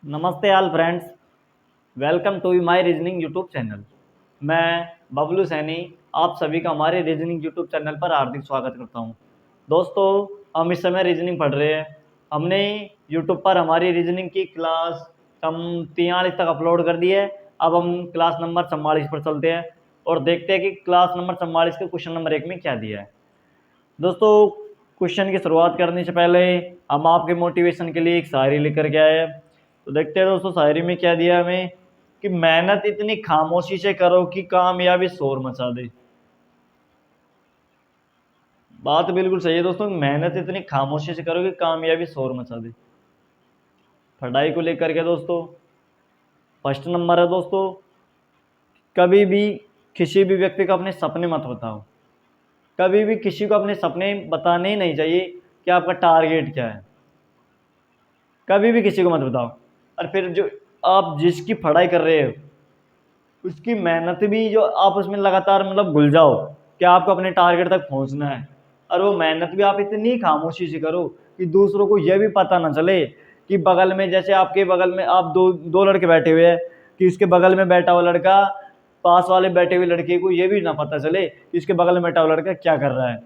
नमस्ते all friends, welcome to my reasoning YouTube channel. मैं बबलू सैनी आप सभी का हमारे रीजनिंग यूट्यूब चैनल पर हार्दिक स्वागत करता हूं। दोस्तों, हम इस समय रीजनिंग पढ़ रहे हैं। हमने यूट्यूब पर हमारी रीजनिंग की क्लास हम 43 तक अपलोड कर दी है। अब हम क्लास नंबर 44 पर चलते हैं और देखते हैं कि क्लास नंबर 44 के क्वेश्चन नंबर 1 में क्या दिया है। दोस्तों, क्वेश्चन की शुरुआत करने से पहले हम आपके मोटिवेशन के लिए एक शायरी लेकर के आए हैं। तो देखते हैं दोस्तों, शायरी में क्या दिया हमें कि मेहनत इतनी खामोशी से करो कि कामयाबी शोर मचा दे। बात बिल्कुल सही है दोस्तों, मेहनत इतनी खामोशी से करो कि कामयाबी शोर मचा दे। पढ़ाई को लेकर के दोस्तों फर्स्ट नंबर है दोस्तों, कभी भी किसी भी व्यक्ति को अपने सपने मत बताओ। कभी भी किसी को अपने सपने बताने ही नहीं चाहिए कि आपका टारगेट क्या है। कभी भी किसी को मत बताओ। और फिर जो आप जिसकी पढ़ाई कर रहे हो उसकी मेहनत भी जो आप उसमें लगातार घुल जाओ कि आपको अपने टारगेट तक पहुंचना है। और वो मेहनत भी आप इतनी खामोशी से करो कि दूसरों को यह भी पता ना चले कि बगल में, जैसे आपके बगल में आप दो दो लड़के बैठे हुए हैं, कि उसके बगल में बैठा हुआ लड़का पास वाले बैठे हुए लड़के को यह भी ना पता चले कि उसके बगल में बैठा हुआ लड़का क्या कर रहा है।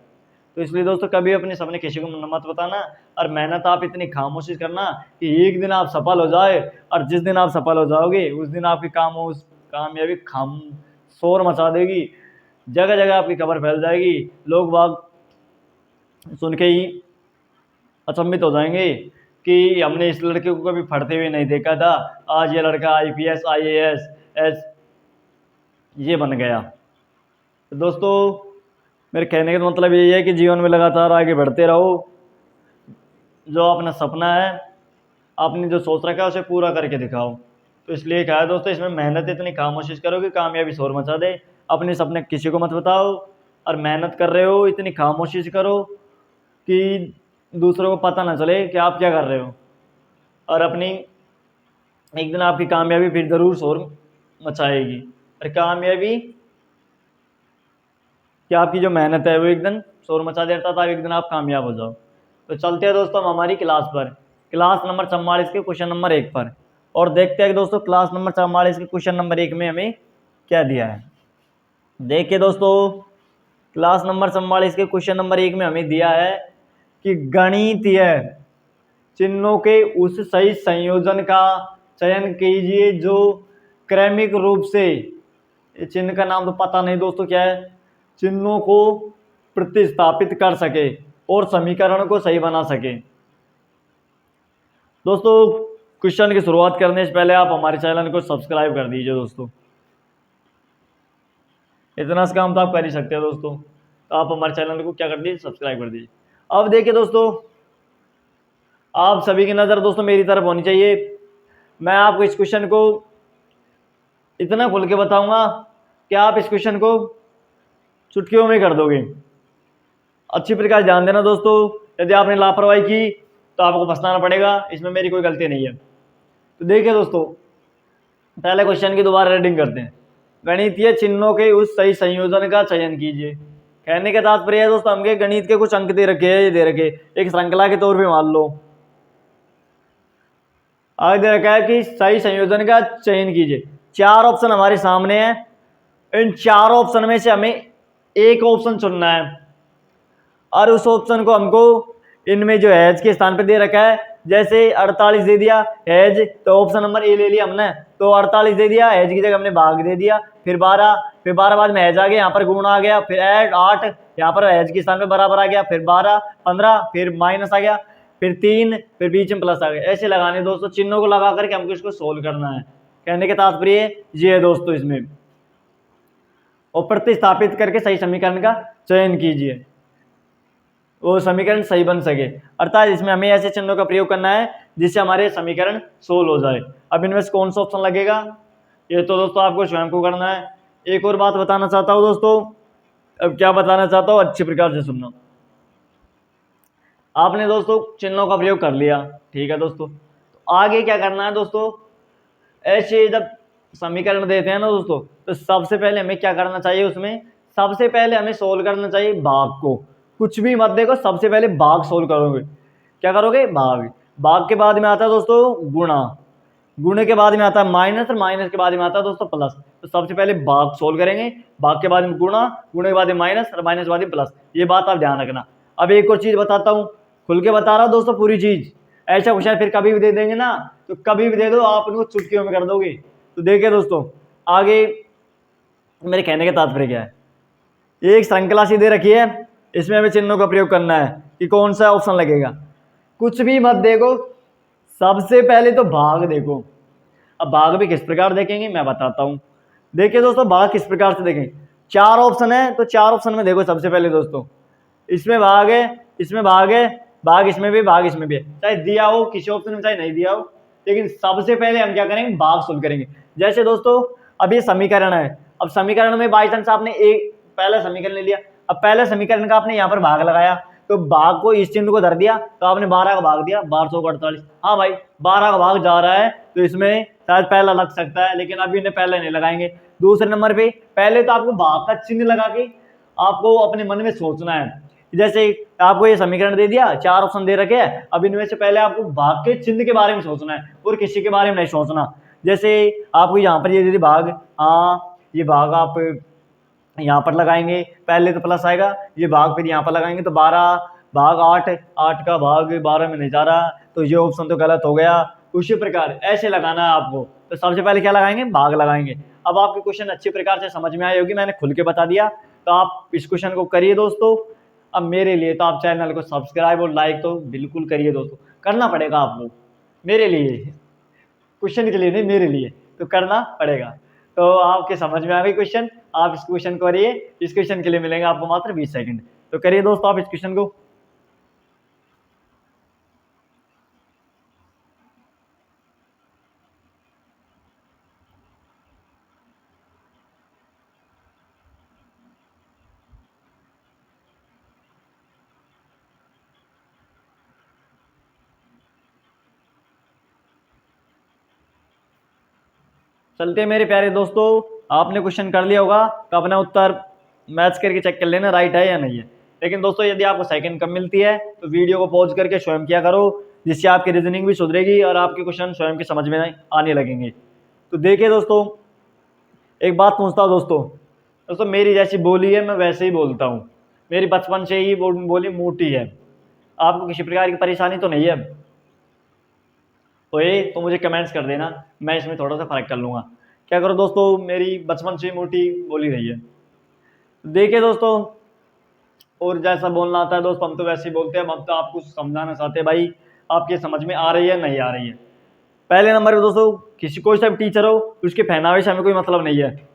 तो इसलिए दोस्तों, कभी अपने सपने किसी को मत बताना और मेहनत आप इतनी खामोशी करना कि एक दिन आप सफल हो जाए। और जिस दिन आप सफल हो जाओगे उस दिन आपकी कामयाबी खाम शोर मचा देगी। जगह जगह आपकी खबर फैल जाएगी। लोग बाग सुन के ही अचंभित हो जाएंगे कि हमने इस लड़के को कभी पढ़ते हुए नहीं देखा था, आज ये लड़का आईपीएस आईएएस एस ये बन गया। तो दोस्तों, मेरे कहने का मतलब यही है कि जीवन में लगातार आगे बढ़ते रहो। जो अपना सपना है, आपने जो सोच रखा है उसे पूरा करके दिखाओ। तो इसलिए कहा है दोस्तों, इसमें मेहनत इतनी खामोशी करो कि कामयाबी शोर मचा दे। अपने सपने किसी को मत बताओ और मेहनत कर रहे हो इतनी खामोशी से करो कि दूसरों को पता ना चले कि आप क्या कर रहे हो। और अपनी एक दिन आपकी कामयाबी फिर ज़रूर शोर मचाएगी। और कामयाबी कि आपकी जो मेहनत है वो एक दिन शोर मचा देता था, एक दिन आप कामयाब हो जाओ। तो चलते हैं दोस्तों हम हमारी क्लास पर, क्लास नंबर 44 के क्वेश्चन नंबर 1 पर, और देखते हैं कि दोस्तों क्लास नंबर 44 के क्वेश्चन नंबर 1 में हमें क्या दिया है। देखिए दोस्तों, क्लास नंबर 44 के क्वेश्चन नंबर 1 में हमें दिया है कि गणितीय चिन्हों के उस सही संयोजन का चयन कीजिए जो क्रमिक रूप से, चिन्ह का नाम तो पता नहीं दोस्तों क्या है, चिन्हों को प्रतिस्थापित कर सके और समीकरण को सही बना सके। दोस्तों, क्वेश्चन की शुरुआत करने से पहले आप हमारे चैनल को सब्सक्राइब कर दीजिए दोस्तों। इतना सा काम तो आप कर ही सकते हैं दोस्तों। तो आप हमारे चैनल को क्या कर दीजिए, सब्सक्राइब कर दीजिए। अब देखिए दोस्तों, आप सभी की नज़र दोस्तों मेरी तरफ होनी चाहिए। मैं आपको इस क्वेश्चन को इतना खुल के बताऊंगा कि आप इस क्वेश्चन को चुटकियों में कर दोगे। अच्छी प्रकार ध्यान देना दोस्तों, यदि आपने लापरवाही की तो आपको पछताना पड़ेगा, इसमें मेरी कोई गलती नहीं है। तो देखिए दोस्तों, पहले क्वेश्चन की दोबारा रीडिंग करते हैं। गणितीय चिन्हों के उस सही संयोजन का चयन कीजिए। कहने का तात्पर्य है दोस्तों, हमके गणित के कुछ अंक दे रखे हैं, ये दे रखे एक श्रृंखला के तौर पे मान लो। आगे दे रखा है कि सही संयोजन का चयन कीजिए। 4 ऑप्शन हमारे सामने हैं, इन 4 ऑप्शन में से हमें एक ऑप्शन चुनना है और उस ऑप्शन को हमको इनमें जो एज के स्थान पे दे रखा है, जैसे 48 दे दिया एज, तो ऑप्शन नंबर ए ले लिया हमने, तो 48 दे दिया, एज की जगह हमने भाग दे दिया, फिर 12 बाद में एज आ गया, यहाँ पर गुणा आ गया, फिर ऐड 8, यहाँ पर एज के स्थान पे बराबर आ गया, फिर 12 15, फिर माइनस आ गया, फिर 3, फिर बीच में प्लस आ गया। ऐसे लगाने दोस्तों, चिन्हों को लगा करके हमको इसको सोल्व करना है। कहने के तात्पर्य ये है दोस्तों, इसमें और प्रतिस्थापित करके सही समीकरण का चयन कीजिए, वो समीकरण सही बन सके। अर्थात इसमें हमें ऐसे चिन्हों का प्रयोग करना है जिससे हमारे समीकरण सोल्व हो जाए। अब इनमें से कौन सा ऑप्शन लगेगा, ये तो दोस्तों आपको स्वयं को करना है। एक और बात बताना चाहता हूं दोस्तों, अब क्या बताना चाहता हूं अच्छी प्रकार से सुनना। आपने दोस्तों चिन्हों का प्रयोग कर लिया, ठीक है दोस्तों, तो आगे क्या करना है दोस्तों, ऐसे जब समीकरण देते हैं ना दोस्तों, तो सबसे पहले हमें क्या करना चाहिए, उसमें सबसे पहले हमें सोल्व करना चाहिए भाग को। कुछ भी मत देखो, सबसे पहले भाग सोल्व करोगे। क्या करोगे, भाग। भाग के बाद में आता है दोस्तों गुणा, गुणे के बाद में आता है माइनस, और माइनस के बाद में आता है दोस्तों प्लस। तो सबसे पहले भाग सोल्व करेंगे, भाग के बाद में गुणा, गुणे के बाद में माइनस, और माइनस के बाद में प्लस। ये बात आप ध्यान रखना। अब एक और चीज बताता हूँ, खुल के बता रहा हूँ दोस्तों पूरी चीज। ऐसा क्वेश्चन फिर कभी भी दे देंगे ना, तो कभी भी दे दो आप उनको चुटकियों में कर दोगे। तो देखिए दोस्तों, आगे मेरे कहने का तात्पर्य क्या है, एक श्रृंखला सी दे रखी है, इसमें हमें चिन्हों का प्रयोग करना है कि कौन सा ऑप्शन लगेगा। कुछ भी मत देखो, सबसे पहले तो भाग देखो। अब भाग भी किस प्रकार देखेंगे मैं बताता हूं। देखिए दोस्तों, भाग किस प्रकार से देखें, 4 ऑप्शन है, तो 4 ऑप्शन में देखो। सबसे पहले दोस्तों, इसमें भाग है, इसमें भाग है, भाग इसमें भी, भाग इसमें भी है। चाहे दिया हो किसी ऑप्शन में, चाहे नहीं दिया हो, लेकिन सबसे पहले हम क्या करेंगे, भाग सोल्व करेंगे। जैसे दोस्तों अब ये समीकरण है, अब समीकरण में बाई चांस आपने एक पहला समीकरण ले लिया, अब पहले समीकरण का आपने यहाँ पर भाग लगाया, तो भाग को इस चिन्ह को धर दिया, तो आपने 12 का भाग दिया, 1248। हाँ भाई, 12 का भाग जा रहा है, तो इसमें शायद पहला लग सकता है, लेकिन अभी इन्हें पहले नहीं लगाएंगे। दूसरे नंबर पे पहले तो आपको भाग का चिन्ह लगा के आपको अपने मन में सोचना है। जैसे आपको ये समीकरण दे दिया, 4 ऑप्शन दे रखे हैं, अब इनमें से पहले आपको भाग के चिन्ह के बारे में सोचना है और किसी के बारे में नहीं सोचना। जैसे आपको यहाँ पर ये दे दी भाग, हाँ ये भाग आप यहाँ पर लगाएंगे, पहले तो प्लस आएगा, ये भाग फिर यहाँ पर लगाएंगे, तो 12 भाग 8, 8 का भाग 12 में नहीं जा रहा, तो ये ऑप्शन तो गलत हो गया। उसी प्रकार ऐसे लगाना है आपको। तो सबसे पहले क्या लगाएंगे, भाग लगाएंगे। अब आपके क्वेश्चन अच्छी प्रकार से समझ में आई होगी, मैंने खुल के बता दिया। तो आप इस क्वेश्चन को करिए दोस्तों। अब मेरे लिए तो आप चैनल को सब्सक्राइब और लाइक तो बिल्कुल करिए दोस्तों, करना पड़ेगा आपको, मेरे लिए, क्वेश्चन के लिए नहीं, मेरे लिए तो करना पड़ेगा। तो आपके समझ में आ गई क्वेश्चन, आप इस क्वेश्चन को करिए। इस क्वेश्चन के लिए मिलेंगे आपको मात्र 20 सेकंड। तो करिए दोस्तों आप इस क्वेश्चन को। चलते हैं मेरे प्यारे दोस्तों, आपने क्वेश्चन कर लिया होगा, तो अपना उत्तर मैच करके चेक कर लेना राइट है या नहीं है। लेकिन दोस्तों यदि आपको सेकंड कम मिलती है तो वीडियो को पॉज करके स्वयं किया करो, जिससे आपकी रीजनिंग भी सुधरेगी और आपके क्वेश्चन स्वयं के समझ में आने लगेंगे। तो देखिए दोस्तों, एक बात पूछता हूँ दोस्तों, दोस्तों मेरी जैसी बोली है मैं वैसे ही बोलता हूँ, मेरी बचपन से ही बोली मोटी है। आपको किसी प्रकार की परेशानी तो नहीं है? तो ये तो मुझे कमेंट्स कर देना, मैं इसमें थोड़ा सा फर्क कर लूँगा। क्या करो दोस्तों, मेरी बचपन से मोटी बोली रही है। देखिए दोस्तों, और जैसा बोलना आता है दोस्तों हम तो वैसे ही बोलते हैं। हम तो आपको समझाना चाहते हैं भाई, आपके समझ में आ रही है नहीं आ रही है। पहले नंबर पे दोस्तों, किसी कोई सा टीचर हो उसके पहनावे से हमें कोई मतलब नहीं है,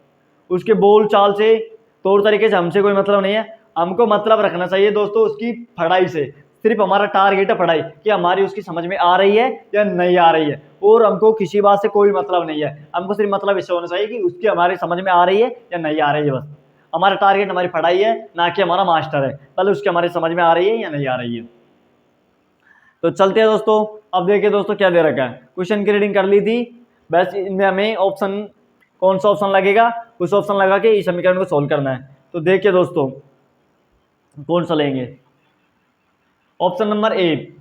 उसके बोल चाल से, तौर तरीके से हमसे कोई मतलब नहीं है। हमको मतलब रखना चाहिए दोस्तों उसकी पढ़ाई से। सिर्फ हमारा टारगेट है पढ़ाई, कि हमारी उसकी समझ में आ रही है या नहीं आ रही है, और हमको किसी बात से कोई मतलब नहीं है। हमको सिर्फ मतलब इससे होना चाहिए कि उसकी हमारी समझ में आ रही है या नहीं आ रही है, बस। हमारा टारगेट हमारी पढ़ाई है, ना कि हमारा मास्टर है, पहले उसकी हमारी समझ में आ रही है या नहीं आ रही है। तो चलते हैं दोस्तों। अब देखिए दोस्तों क्या दे रखा है, क्वेश्चन की रीडिंग कर ली थी, बस इनमें हमें ऑप्शन, कौन सा ऑप्शन लगेगा उस ऑप्शन लगा के इस समीकरण को सोल्व करना है। तो देखिए दोस्तों, कौन सा लेंगे, ऑप्शन नंबर ए,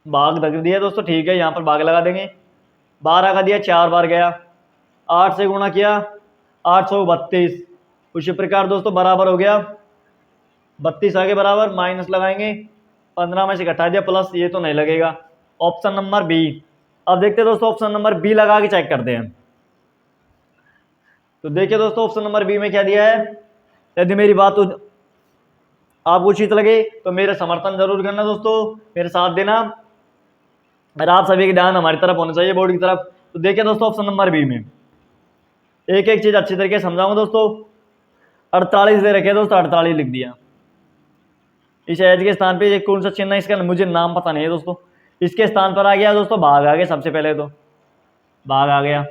भाग लग दिया दोस्तों, ठीक है, यहाँ पर भाग लगा देंगे। 12 का दिया, 4 बार गया, 8 से गुणा किया, 832। उसी प्रकार दोस्तों बराबर हो गया, 32 आगे बराबर, माइनस लगाएंगे, 15 में से घटा दिया प्लस, ये तो नहीं लगेगा। Option number B. अब देखते हैं दोस्तों, ऑप्शन नंबर बी लगा के चेक करते हैं। तो देखिए दोस्तों, ऑप्शन नंबर बी में क्या दिया है। यदि मेरी बात तो आपको उचित लगे तो मेरा समर्थन जरूर करना दोस्तों, मेरे साथ देना, और आप सभी का ध्यान हमारी तरफ होना चाहिए, बोर्ड की तरफ। तो देखिए दोस्तों, ऑप्शन नंबर बी में एक एक चीज अच्छी तरीके से समझाऊंगा दोस्तों। 48 दे रखे दोस्तों, 48 लिख दिया। इस एज के स्थान पे कौन सा चिन्ह है, इसका मुझे नाम पता नहीं है दोस्तों। इसके स्थान पर आ गया दोस्तों भाग, आ गया, सबसे पहले तो भाग आ गया।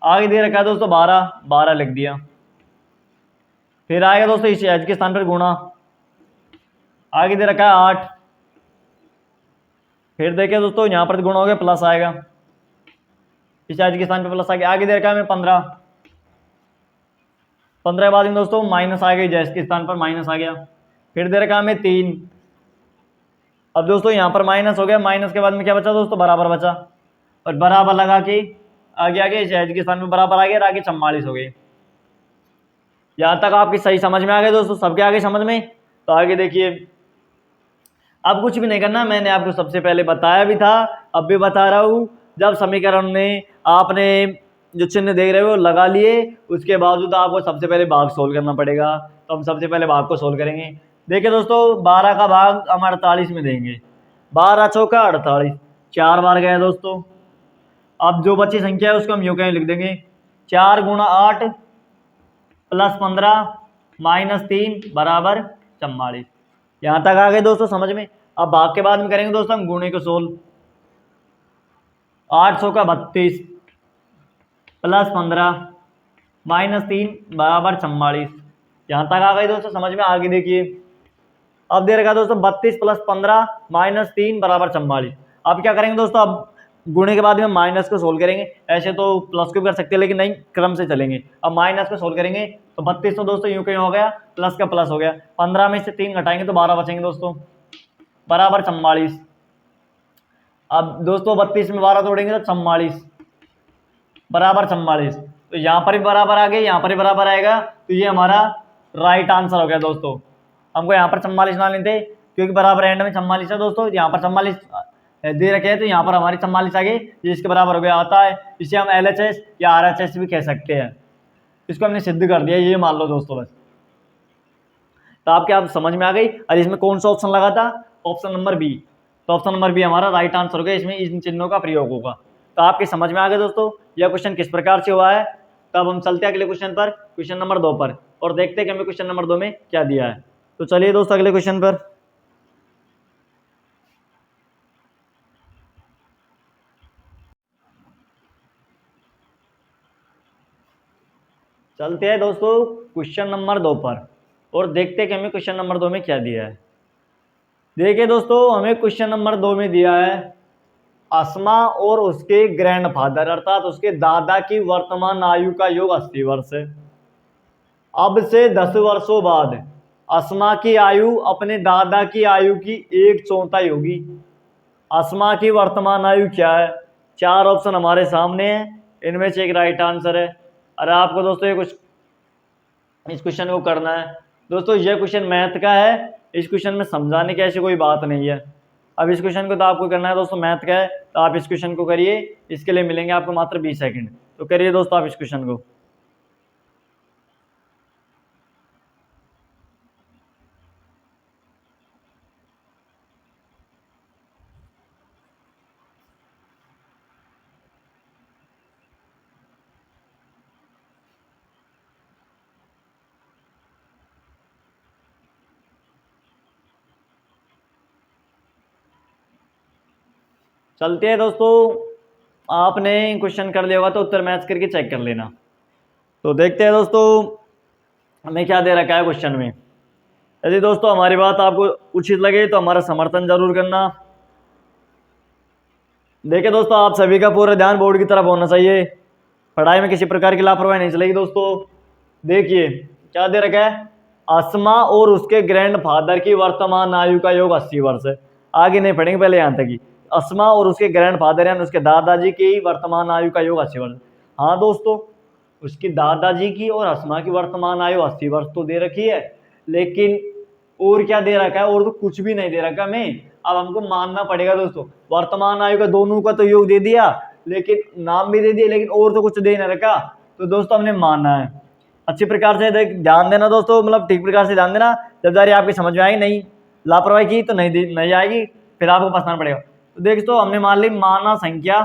आगे दे रखा है दोस्तों 12, 12 लिख दिया। फिर आएगा दोस्तों इस एज के स्थान पर गुणा, आगे दे रखा है 8। फिर देखिए दोस्तों यहाँ पर गुणा हो गया, प्लस आएगा, इस एज के स्थान पर प्लस आ गया। आगे दे रखा है हमें 15, 15 के बाद में दोस्तों माइनस आ गई, जैस के स्थान पर माइनस आ गया। फिर दे रखा हमें 3। अब दोस्तों यहाँ पर माइनस हो गया, माइनस के बाद में क्या बचा दोस्तों, बराबर बचा। और बराबर लगा के आगे आगे शहद के स्थान में बराबर आ गया और आगे 44 हो गए। यहाँ तक आपकी सही समझ में आ गए दोस्तों, सबके आगे समझ में। तो आगे देखिए, अब कुछ भी नहीं करना, मैंने आपको सबसे पहले बताया भी था, अब भी बता रहा हूँ। जब समीकरण में आपने जो चिन्ह देख रहे हो लगा लिए, उसके बावजूद आपको सबसे पहले भाग सोल्व करना पड़ेगा। तो हम सबसे पहले भाग को सोल्व करेंगे। देखिए दोस्तों, 12 का भाग हम 48 में देंगे। 12 चौका 48, 4 बार गया दोस्तों। अब जो बची संख्या है उसको हम यूं कहीं लिख देंगे, 4 गुणा 8 प्लस 15 माइनस 3 बराबर 44। यहाँ तक आ गए दोस्तों समझ में। अब भाग के बाद में करेंगे दोस्तों हम गुणे को सोल्व। 800 का 32 प्लस 15 माइनस 3 बराबर 44। यहाँ तक आ गए दोस्तों समझ में। आगे देखिए, अब दे रखा दोस्तों 32 प्लस 15 माइनस 3 बराबर 44। अब क्या करेंगे दोस्तों, अब गुणे के बाद में माइनस को सोल्व करेंगे। ऐसे तो प्लस को भी कर सकते हैं, लेकिन नहीं, क्रम से चलेंगे। अब माइनस को सोल्व करेंगे तो 32 तो दोस्तों यूं कहीं हो गया, प्लस का प्लस हो गया। 15 में से 3 घटाएंगे तो 12 बचेंगे दोस्तों, बराबर 44। अब दोस्तों 32 में 12 तोड़ेंगे तो 44 बराबर 44। तो यहाँ पर भी बराबर आ गए, यहाँ पर भी बराबर आएगा। तो ये हमारा राइट आंसर हो गया दोस्तों। हमको यहाँ पर 44 ना लेते क्योंकि बराबर एंड में 44 है दोस्तों। यहाँ पर 44 दे रखे हैं तो यहाँ पर हमारी 44 आ गई, जिसके बराबर हो गया आता है। इसे हम LHS या RHS भी कह सकते हैं। इसको हमने सिद्ध कर दिया, ये मान लो दोस्तों बस। तो आपके आप समझ में आ गई। और इसमें कौन सा ऑप्शन लगा था, ऑप्शन नंबर बी। तो ऑप्शन नंबर बी हमारा राइट आंसर हो गया, इसमें इन चिन्हों का प्रयोग होगा। तो आपके समझ में आ गया दोस्तों यह क्वेश्चन किस प्रकार से हुआ है। तब हम चलते हैं अगले क्वेश्चन पर, क्वेश्चन नंबर 2 पर, और देखते हैं कि हमें क्वेश्चन नंबर 2 में क्या दिया है। तो चलिए दोस्तों अगले क्वेश्चन पर चलते हैं दोस्तों क्वेश्चन नंबर 2 पर, और देखते हैं कि हमें क्वेश्चन नंबर 2 में क्या दिया है। देखिए दोस्तों, हमें क्वेश्चन नंबर 2 में दिया है अस्मा और उसके ग्रैंडफादर अर्थात उसके दादा की वर्तमान आयु का योग 80 वर्ष है। अब से 10 वर्षों बाद अस्मा की आयु अपने दादा की आयु की 1/4 होगी। अस्मा की वर्तमान आयु क्या है। 4 ऑप्शन हमारे सामने हैं, इनमें से एक राइट आंसर है। अरे आपको दोस्तों ये कुछ इस क्वेश्चन को करना है दोस्तों। ये क्वेश्चन मैथ का है, इस क्वेश्चन में समझाने की ऐसी कोई बात नहीं है। अब इस क्वेश्चन को तो आपको करना है दोस्तों, मैथ का है, तो आप इस क्वेश्चन को करिए। इसके लिए मिलेंगे आपको मात्र 20 सेकंड। तो करिए दोस्तों आप इस क्वेश्चन को। चलते हैं दोस्तों, आपने क्वेश्चन कर लिया होगा तो उत्तर मैच करके चेक कर लेना। तो देखते हैं दोस्तों हमें क्या दे रखा है क्वेश्चन में। यदि दोस्तों हमारी बात आपको उचित लगे तो हमारा समर्थन जरूर करना। देखिए दोस्तों, आप सभी का पूरा ध्यान बोर्ड की तरफ होना चाहिए, पढ़ाई में किसी प्रकार की लापरवाही नहीं चलेगी दोस्तों। देखिए क्या दे रखा है, अस्मा और उसके ग्रैंडफादर की वर्तमान आयु का योग 80 वर्ष है। आगे नहीं पढ़ेंगे, पहले यहाँ तक ही। अस्मा और उसके ग्रैंडफादर यानी उसके दादाजी की वर्तमान आयु का योग 80 वर्ष। हाँ दोस्तों, उसकी दादाजी की और अस्मा की वर्तमान आयु 80 वर्ष तो दे रखी है, लेकिन और क्या दे रखा है, और तो कुछ भी नहीं दे रखा। मैं अब हमको मानना पड़ेगा दोस्तों, वर्तमान आयु का दोनों का तो योग दे दिया, लेकिन नाम भी दे दिया, लेकिन और तो कुछ दे नहीं रखा। तो दोस्तों हमने मानना है। अच्छी प्रकार से ध्यान देना दोस्तों, मतलब ठीक प्रकार से ध्यान देना। जब जारी आपकी समझ में आएगी, नहीं लापरवाही की तो नहीं आएगी, फिर आपको पछताना पड़ेगा। तो दोस्तों हमने मान ली माना संख्या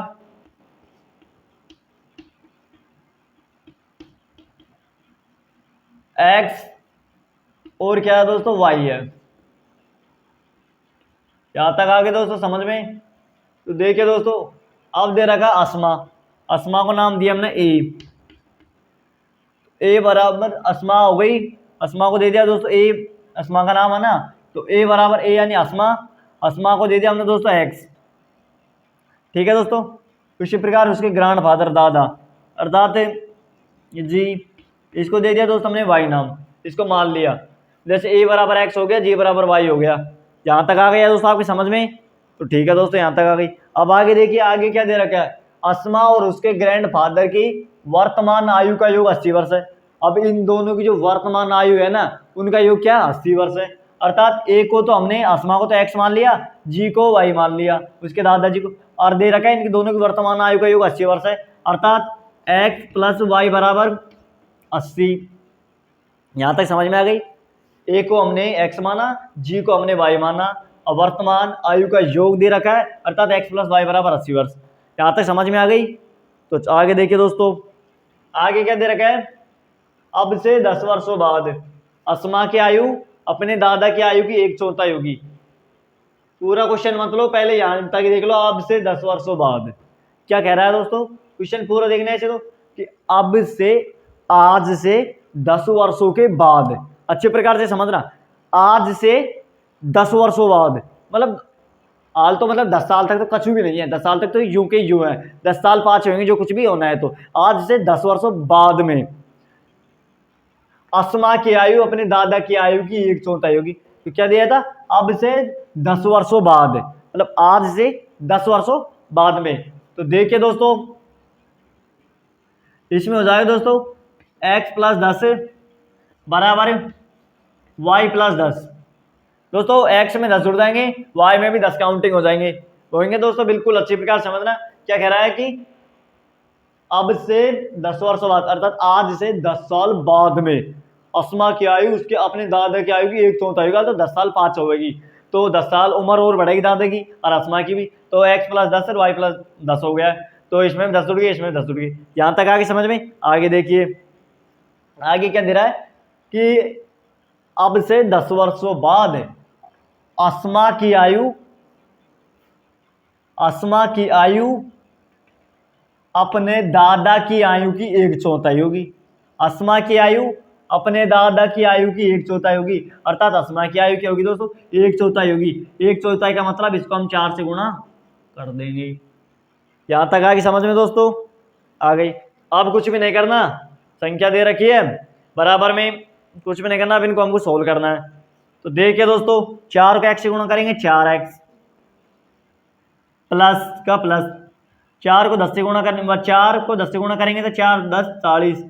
x और क्या है दोस्तों y है। यहां तक आ गए दोस्तों समझ में। तो देखिए दोस्तों, अब दे रखा अस्मा, अस्मा को नाम दिया हमने ए बराबर अस्मा हो गई। अस्मा को दे दिया दोस्तों ए, अस्मा का नाम है ना, तो ए बराबर ए यानी अस्मा, अस्मा को दे दिया हमने दोस्तों x। ठीक है दोस्तों, इसी प्रकार उसके ग्रैंडफादर दादा अर्थात जी, इसको दे दिया दोस्तों हमने y नाम, इसको मान लिया। जैसे a बराबर x हो गया, g बराबर y हो गया। यहाँ तक आ गया दोस्तों आपकी समझ में। तो ठीक है दोस्तों, यहाँ तक आ गई। अब आगे देखिए, आगे क्या दे रखा है, अस्मा और उसके ग्रैंडफादर की वर्तमान आयु का योग 80 वर्ष है। अब इन दोनों की जो वर्तमान आयु है ना, उनका योग क्या 80 वर्ष है। अर्थात ए को तो हमने अस्मा को तो एक्स मान लिया, जी को वाई मान लिया, उसके दादाजी को, और दे रखा है इनकी दोनों की वर्तमान आयु का योग 80 वर्ष है। अर्थात एक्स प्लस वाई बराबर 80। यहां तक समझ में आ गई। ए को हमने एक्स माना, जी को हमने वाई माना, और वर्तमान आयु का योग दे रखा है, अर्थात एक्स प्लस वाई बराबर 80 वर्ष। यहां तक समझ में आ गई। तो आगे देखिए दोस्तों, आगे क्या दे रखा है, अब से 10 वर्षों बाद अस्मा की आयु अपने दादा की आयु की 1/4 होगी। पूरा क्वेश्चन मत लो, पहले यहां तक देख लो, अब से 10 वर्षों बाद क्या कह रहा है दोस्तों। क्वेश्चन पूरा देखना है इसे तो, कि अब से, आज से 10 वर्षों के बाद, अच्छे प्रकार से समझना, आज से 10 वर्षों बाद, मतलब हाल तो मतलब 10 साल तक तो कछु भी नहीं है, 10 साल तक तो यूं के यूं है, 10 साल 5 होंगे जो कुछ भी होना है। तो आज से 10 वर्षों बाद में अस्मा की आयु अपने दादा की आयु की 1/4 होगी। तो क्या दिया था, अब से 10 वर्षों बाद, मतलब आज से 10 वर्षों बाद में। तो देखिए दोस्तों, इसमें हो जाएगा दोस्तों x प्लस 10 बराबर y प्लस 10। दोस्तों x में 10 जुड़ जाएंगे, y में भी 10 काउंटिंग हो जाएंगे, होंगे दोस्तों। बिल्कुल अच्छी प्रकार समझना क्या कह रहा है कि अब से 10 वर्षों बाद, अर्थात आज से 10 साल बाद में अस्मा की आयु उसके अपने दादा की आयु की 1/4 होगा, तो 10 साल 5 होगी, तो 10 साल उम्र और बढ़ेगी दादा की और अस्मा की भी। तो x प्लस 10 और y प्लस 10 हो गया। तो इसमें 10 जुड़ गई, इसमें 10 जुड़ गई। यहां तक आगे समझ में। आगे देखिए, आगे क्या दे रहा है कि अब से 10 वर्षों बाद अस्मा की आयु अपने दादा की आयु की 1/4 होगी। अस्मा की आयु अपने दादा की आयु की 1/4 होगी, अर्थात अस्मा की आयु क्या होगी दोस्तों, 1/4 होगी। 1/4 का मतलब इसको हम 4 से गुणा कर देंगे। यहां तक आगे समझ में दोस्तों आ गई। अब कुछ भी नहीं करना, संख्या दे रखी है बराबर में, कुछ भी नहीं करना, अब इनको हमको सोल्व करना है। तो देखिए दोस्तों, 4 को x से गुणा करेंगे, 4x प्लस का प्लस, 4 को 10 से गुणा करने, 4 को 10 से गुणा करेंगे तो 4 10 40।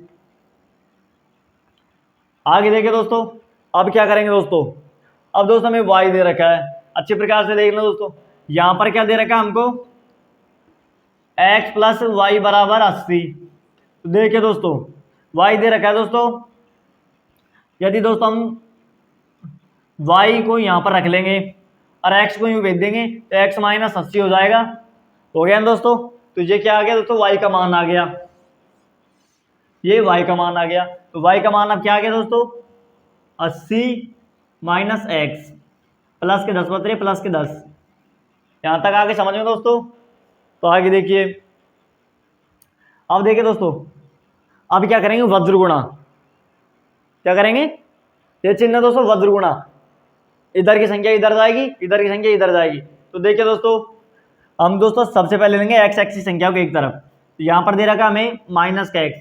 आगे देखिए दोस्तों, अब क्या करेंगे दोस्तों, अब दोस्तों हमें y दे रखा है, अच्छी प्रकार से देख लो दोस्तों। यहां पर क्या दे रखा है हमको, x प्लस वाई बराबर 80। तो देखिए दोस्तों, y दे रखा है दोस्तों, यदि दोस्तों हम y को यहां पर रख लेंगे और x को यूं भेज देंगे तो x माइनस 80 हो जाएगा। हो गया ना दोस्तों। तो ये क्या आ गया दोस्तों, y का मान आ गया, ये y का मान आ गया। तो y का मान अब क्या आ गया दोस्तों, 80 माइनस एक्स, प्लस के 10 बच प्लस के 10। यहां तक आगे समझ में दोस्तों। तो आगे देखिए, अब देखिए दोस्तों, अब क्या करेंगे, वज्र गुणा। क्या करेंगे, ये चिन्ह दोस्तों वज्र गुणा, इधर की संख्या इधर जाएगी, इधर की संख्या इधर जाएगी। तो देखिए दोस्तों, हम दोस्तों सबसे पहले लेंगे x एक्सिस संख्या को एक तरफ, तो यहां पर दे रखा हमें माइनस का x,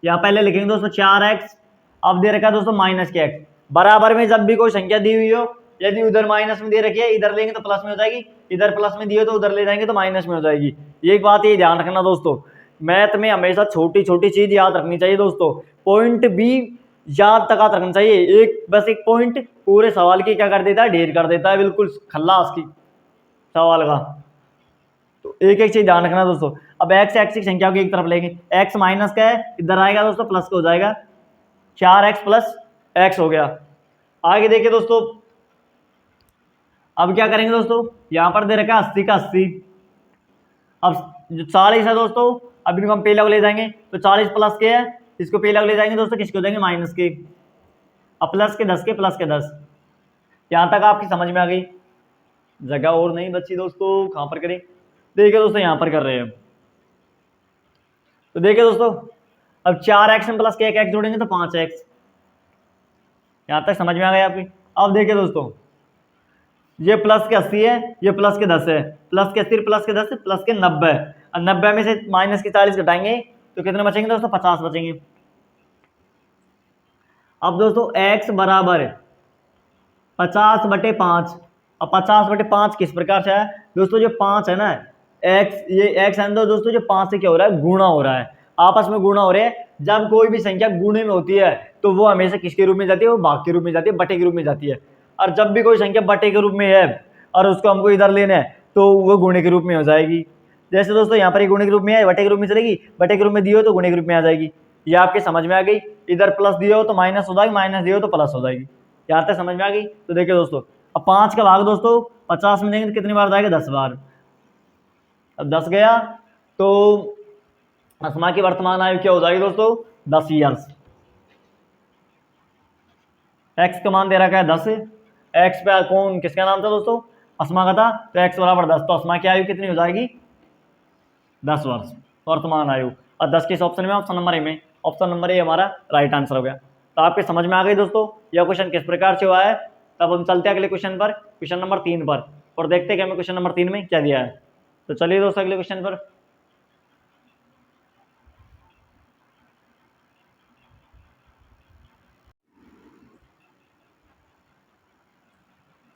यहां पहले लिखेंगे दोस्तों 4x, अब दे रखा है दोस्तों माइनस के x। बराबर में जब भी कोई संख्या दी हुई हो, यदि उधर माइनस में दे रखी है, इधर लेंगे तो प्लस में हो जाएगी, इधर प्लस में दी हो तो उधर ले जाएंगे तो माइनस में हो जाएगी। एक बात ये ध्यान रखना दोस्तों, मैथ में हमेशा छोटी छोटी चीज याद रखनी चाहिए दोस्तों, पॉइंट भी याद तक रखना चाहिए। एक बस एक पॉइंट पूरे सवाल की क्या कर देता है, ढेर कर देता है, बिल्कुल खल्लास की सवाल का। तो एक एक चीज ध्यान रखना दोस्तों। अब x एक्स की संख्या को एक तरफ लेंगे, x माइनस का है, इधर आएगा दोस्तों प्लस का हो जाएगा, 4x प्लस x हो गया। आगे देखिए दोस्तों, अब क्या करेंगे दोस्तों, यहां पर दे रखा है 80 का 80, अब जो 40 है दोस्तों, अब इनको हम पहले को ले जाएंगे, तो 40 प्लस के है, इसको पहले को ले जाएंगे दोस्तों, किसको देंगे, माइनस के, अब प्लस के 10 के प्लस के 10। यहां तक आपकी समझ में आ गई। जगह और नहीं बच्ची दोस्तों, कहां पर करें, देखिए दोस्तों यहां पर कर रहे हैं। तो देखिए दोस्तों, अब 4x में प्लस के 1x जोड़ेंगे तो 5x। यहां तक समझ में आ गया आपकी। अब देखिए दोस्तों, ये प्लस के 80 है, ये प्लस के 10 है, प्लस के 80 प्लस के 10 प्लस के 90, और 90 में से माइनस के 40 घटाएंगे तो कितने बचेंगे दोस्तों, 50 बचेंगे। अब दोस्तों x बराबर 50/5, अब 50/5 किस प्रकार से है दोस्तों, जो 5 है ना, एक्स, ये एक्स एन तो दोस्तों जो 5 से क्या हो रहा है, गुणा हो रहा है, आपस में गुणा हो रहे हैं। जब कोई भी संख्या गुणे में होती है तो वो हमेशा किसके रूप में जाती है, वो भाग के रूप में जाती है, बटे के रूप में जाती है। और जब भी कोई संख्या बटे के रूप में है और उसको हमको इधर लेना है तो वो गुणे के रूप में हो जाएगी। जैसे दोस्तों यहाँ पर ये गुणे के रूप में है, बटे के रूप में चलेगी, बटे के रूप में दिए हो तो गुणे के रूप में आ जाएगी। ये आपके समझ में आ गई। इधर प्लस दिए हो तो माइनस हो जाएगी, माइनस दिए हो तो प्लस हो जाएगी। यहाँ तक समझ में आ गई। तो देखिए दोस्तों, अब 5 का भाग दोस्तों 50 में देंगे तो कितनी बार जाएगा, 10 बार। अब 10 गया तो अस्मा की वर्तमान आयु क्या हो जाएगी दोस्तों, 10 ईयर्स। एक्स का मान दे रखा है 10, एक्स पे कौन किसका नाम था दोस्तों, अस्मा का था, तो एक्स बराबर 10, तो अस्मा की आयु कितनी हो जाएगी, 10 वर्ष वर्तमान आयु। और 10 किस ऑप्शन में, ऑप्शन नंबर ए में, ऑप्शन नंबर ए हमारा राइट आंसर हो गया। तो आपके समझ में आ गई दोस्तों यह क्वेश्चन किस प्रकार से हुआ है। तब हम चलते हैं अगले क्वेश्चन पर, क्वेश्चन नंबर 3 पर, और देखते हैं कि हमें क्वेश्चन नंबर 3 में क्या दिया है। तो चलिए दोस्तों अगले क्वेश्चन पर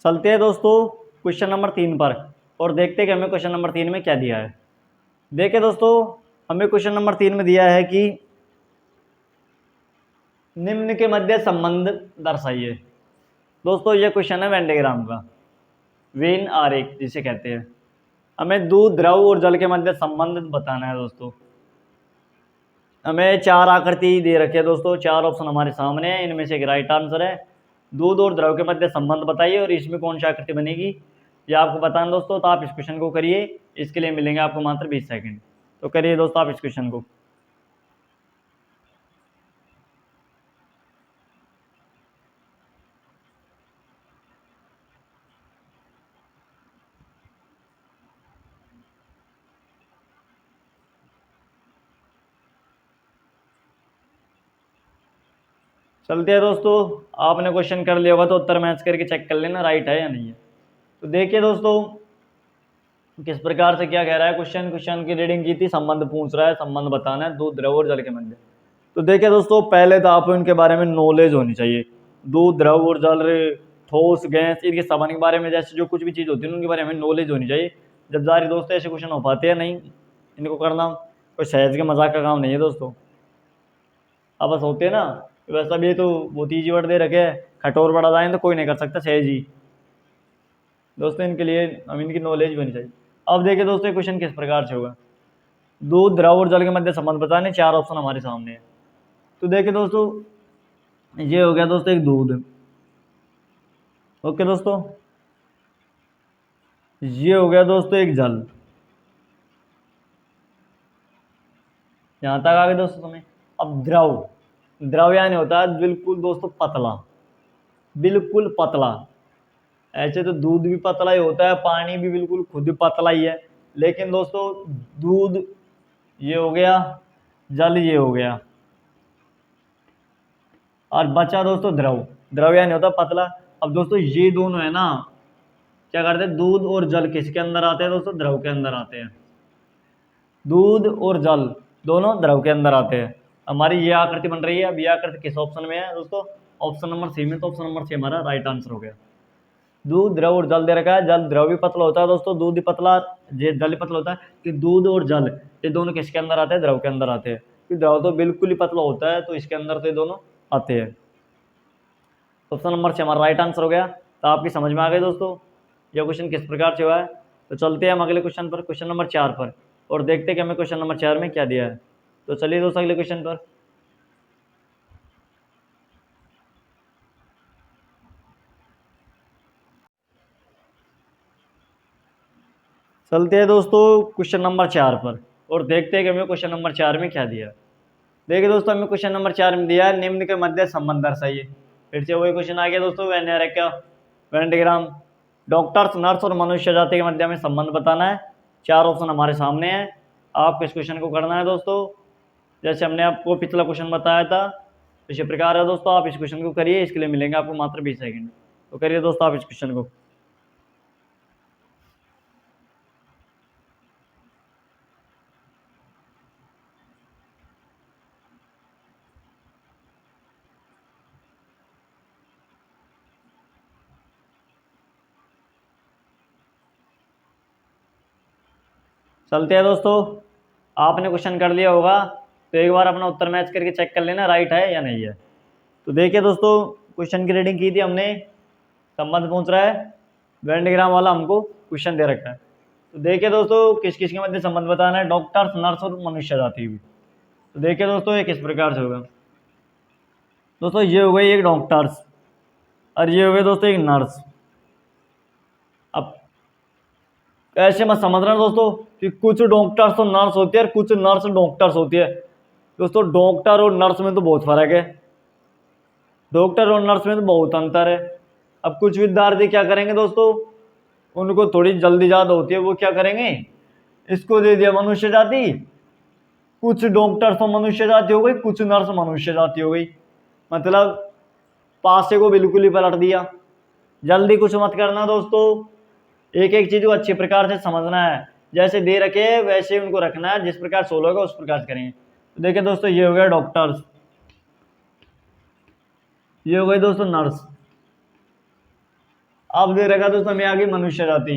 चलते हैं दोस्तों क्वेश्चन नंबर 3 पर, और देखते हैं कि हमें क्वेश्चन नंबर 3 में क्या दिया है। देखिए दोस्तों, हमें क्वेश्चन नंबर 3 में दिया है कि निम्न के मध्य संबंध दर्शाइए। दोस्तों ये क्वेश्चन है वेन डायग्राम का, वेन आरेख जिसे कहते हैं। हमें दूध, द्रव और जल के मध्य संबंध बताना है दोस्तों। हमें 4 आकृति दे रखी है दोस्तों, 4 ऑप्शन हमारे सामने है, इनमें से एक राइट आंसर है। दूध और द्रव के मध्य संबंध बताइए और इसमें कौन सी आकृति बनेगी ये आपको बताना दोस्तों। तो आप इस क्वेश्चन को करिए, इसके लिए मिलेंगे आपको मात्र 20 सेकंड। तो करिए दोस्तों आप इस क्वेश्चन को। चलते हैं दोस्तों, आपने क्वेश्चन कर लिया होगा तो उत्तर मैच करके चेक कर लेना राइट है या नहीं है। तो देखिए दोस्तों किस प्रकार से क्या कह रहा है क्वेश्चन। क्वेश्चन की रीडिंग की थी, संबंध पूछ रहा है, संबंध बताना है दूध, द्रव और जल के मध्य। तो देखिए दोस्तों, पहले तो आपको इनके बारे में नॉलेज होनी चाहिए। दूध, द्रव और जल, ठोस, गैस, इनके संबंध के बारे में, जैसे जो कुछ भी चीज़ होती है उनके बारे में नॉलेज होनी चाहिए। जब जारी दोस्तों ऐसे क्वेश्चन हो पाते हैं नहीं, इनको करना कोई सहज के मजाक का काम नहीं है दोस्तों। अब बस होते हैं ना, वैसा भी तो बहुत ईजी वर्ड दे रखे है, खटोर बड़ा जाए तो कोई नहीं कर सकता सहज ही। दोस्तों इनके लिए हम इनकी नॉलेज भी होनी चाहिए। अब देखिए दोस्तों क्वेश्चन किस प्रकार से होगा। दूध, द्रव और जल के मध्य संबंध बताने, 4 ऑप्शन हमारे सामने है। तो देखिए दोस्तों, ये हो गया दोस्तों एक दूध, ओके दोस्तों, ये हो गया दोस्तों एक जल। यहां तक आ गए दोस्तों तुम्हें। अब द्रव, द्रव यानी होता है बिल्कुल दोस्तों पतला, बिल्कुल पतला। ऐसे तो दूध भी पतला ही होता है, पानी भी बिल्कुल खुद पतला ही है, लेकिन दोस्तों दूध ये हो गया, जल ये हो गया, और बचा दोस्तों द्रव। द्रव यानी होता है पतला। अब दोस्तों ये दोनों है ना, क्या करते हैं, दूध और जल किसके अंदर आते हैं दोस्तों, द्रव के अंदर आते हैं। दूध और जल दोनों द्रव के अंदर आते हैं। हमारी ये आकृति बन रही है। अब ये आकृति किस ऑप्शन में है दोस्तों, ऑप्शन नंबर सी में। तो ऑप्शन नंबर सी हमारा राइट आंसर हो गया। दूध, द्रव और जल दे रखा है, जल, द्रव भी पतला होता है दोस्तों, दूध भी पतला, ये जल भी पतला होता है। कि दूध और जल ये दोनों किसके अंदर आते हैं, द्रव के अंदर आते हैं। क्योंकि द्रव तो बिल्कुल ही पतला होता है, तो इसके अंदर तो ये दोनों आते हैं। ऑप्शन नंबर से हमारा राइट आंसर हो गया। तो आपकी समझ में आ गई दोस्तों यह क्वेश्चन किस प्रकार से हुआ है। तो चलते हैं हम अगले क्वेश्चन पर, क्वेश्चन नंबर 4 पर, और देखते हैं कि हमें क्वेश्चन नंबर 4 में क्या दिया है। तो चलिए दोस्तों अगले क्वेश्चन पर चलते हैं दोस्तों क्वेश्चन नंबर 4 पर, और देखते हैं कि हमें क्वेश्चन नंबर 4 में क्या दिया है। देखिए दोस्तों, हमें क्वेश्चन नंबर 4 में दिया है निम्न के मध्य संबंध दर्शाइए। फिर से वही क्वेश्चन आ गया दोस्तों, वेन डायग्राम। डॉक्टर्स, नर्स और मनुष्य जाति के मध्य में संबंध बताना है। 4 ऑप्शन हमारे सामने हैं। आपको इस क्वेश्चन को करना है दोस्तों, जैसे हमने आपको पिछला क्वेश्चन बताया था इसी प्रकार है दोस्तों। आप इस क्वेश्चन को करिए, इसके लिए मिलेंगे आपको मात्र 20 सेकंड। तो करिए दोस्तों आप इस क्वेश्चन को। चलते हैं दोस्तों, आपने क्वेश्चन कर लिया होगा तो एक बार अपना उत्तर मैच करके चेक कर लेना राइट है या नहीं है। तो देखिए दोस्तों, क्वेश्चन की रीडिंग की थी हमने, संबंध पूछ रहा है, वेन डायग्राम वाला हमको क्वेश्चन दे रखा है। तो देखिए दोस्तों, किस किस के मध्य संबंध बताना है, डॉक्टर्स, नर्स और मनुष्य जाति भी। तो देखिए दोस्तों, ये किस प्रकार से होगा। दोस्तों ये हो गई एक डॉक्टर्स और ये हो गई दोस्तों एक नर्स। अब ऐसे मत समझना दोस्तों कि कुछ डॉक्टर्स और नर्स होती है और कुछ नर्स डॉक्टर्स होती है। दोस्तों डॉक्टर और नर्स में तो बहुत फर्क है, डॉक्टर और नर्स में तो बहुत अंतर है। अब कुछ विद्यार्थी क्या करेंगे दोस्तों, उनको थोड़ी जल्दी याद होती है, वो क्या करेंगे, इसको दे दिया मनुष्य जाति, कुछ डॉक्टर तो मनुष्य जाति हो गई, कुछ नर्स मनुष्य जाति हो गई, मतलब पासे को बिल्कुल ही पलट दिया। जल्दी कुछ मत करना दोस्तों, एक एक चीज को अच्छी प्रकार से समझना है, जैसे दे रखे है वैसे उनको रखना है, जिस प्रकार सोल्व होगा उस प्रकार से करेंगे। तो देखिए दोस्तों, ये हो गया डॉक्टर्स, ये हो गई दोस्तों नर्स। अब दे रखा दोस्तों हमें आगे मनुष्य जाति।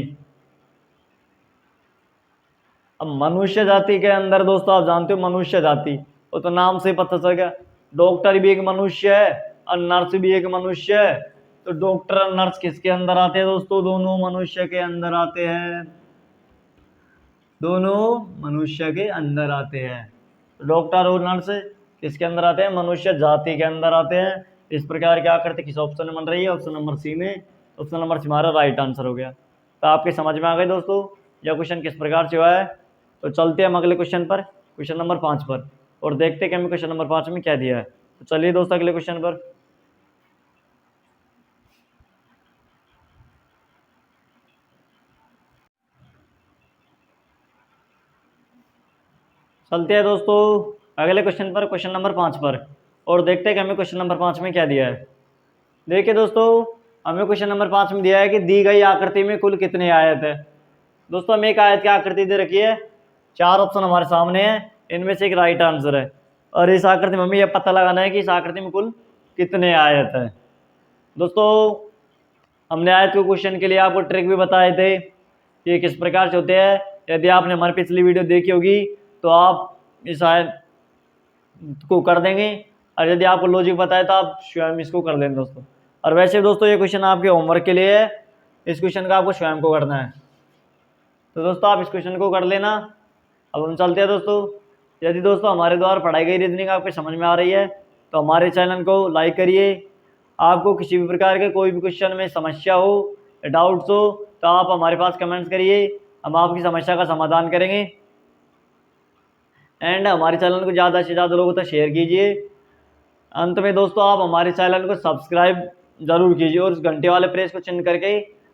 अब मनुष्य जाति के अंदर दोस्तों आप जानते हो मनुष्य जाति, वो तो नाम से पता चल गया, डॉक्टर भी एक मनुष्य है और नर्स भी एक मनुष्य है। तो डॉक्टर और नर्स किसके अंदर आते हैं दोस्तों, दोनों मनुष्य के अंदर आते हैं, दोनों मनुष्य के अंदर आते हैं। तो डॉक्टर और नर्स किसके अंदर आते हैं, मनुष्य जाति के अंदर आते हैं। इस प्रकार क्या करते, किस ऑप्शन में बन रही है, ऑप्शन नंबर सी में, ऑप्शन नंबर सी हमारा राइट आंसर हो गया। तो आपके समझ में आ गए दोस्तों यह क्वेश्चन किस प्रकार से हुआ है। तो चलते हैं हम अगले क्वेश्चन पर, क्वेश्चन नंबर 5 पर, और देखते हैं कि हमें क्वेश्चन नंबर 5 में क्या दिया है। तो चलिए दोस्तों अगले क्वेश्चन पर। चलते हैं दोस्तों अगले क्वेश्चन पर, क्वेश्चन नंबर 5 पर, और देखते हैं कि हमें क्वेश्चन नंबर 5 में क्या दिया है। देखिए दोस्तों, हमें क्वेश्चन नंबर 5 में दिया है कि दी गई आकृति में कुल कितने आयत है। दोस्तों हमें एक आयत की आकृति दे रखी है, 4 ऑप्शन हमारे सामने है, इनमें से एक राइट आंसर है, और इस आकृति में हमें यह पता लगाना है कि इस आकृति में कुल कितने आयत है। दोस्तों हमने आयत के क्वेश्चन के लिए आपको ट्रिक भी बताए थे कि ये किस प्रकार से होते हैं। यदि आपने हमारी पिछली वीडियो देखी होगी तो आप इस आयत को कर देंगे, और यदि आपको लॉजिक बताए तो आप स्वयं इसको कर लेंगे दोस्तों। और वैसे दोस्तों ये क्वेश्चन आपके होमवर्क के लिए है, इस क्वेश्चन का आपको स्वयं को करना है। तो दोस्तों आप इस क्वेश्चन को कर लेना। अब हम चलते हैं दोस्तों, यदि दोस्तों हमारे द्वारा पढ़ाई गई रीजनिंग आपके समझ में आ रही है तो हमारे चैनल को लाइक करिए। आपको किसी भी प्रकार के कोई भी क्वेश्चन में समस्या हो, डाउट्स हो, तो आप हमारे पास कमेंट्स करिए, हम आपकी समस्या का समाधान करेंगे। एंड हमारे चैनल को ज़्यादा से ज़्यादा लोगों तक शेयर कीजिए। अंत में दोस्तों आप हमारे चैनल को सब्सक्राइब जरूर कीजिए और उस घंटे वाले प्रेस को चिन्ह करके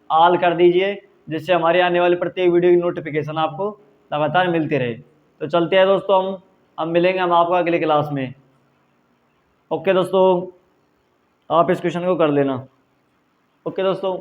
ऑल कर दीजिए, जिससे हमारी आने वाली प्रत्येक वीडियो की नोटिफिकेशन आपको लगातार मिलती रहे। तो चलते हैं दोस्तों, हम मिलेंगे हम आपको अगले क्लास में। ओके दोस्तों, आप इस क्वेश्चन को कर लेना। ओके दोस्तों।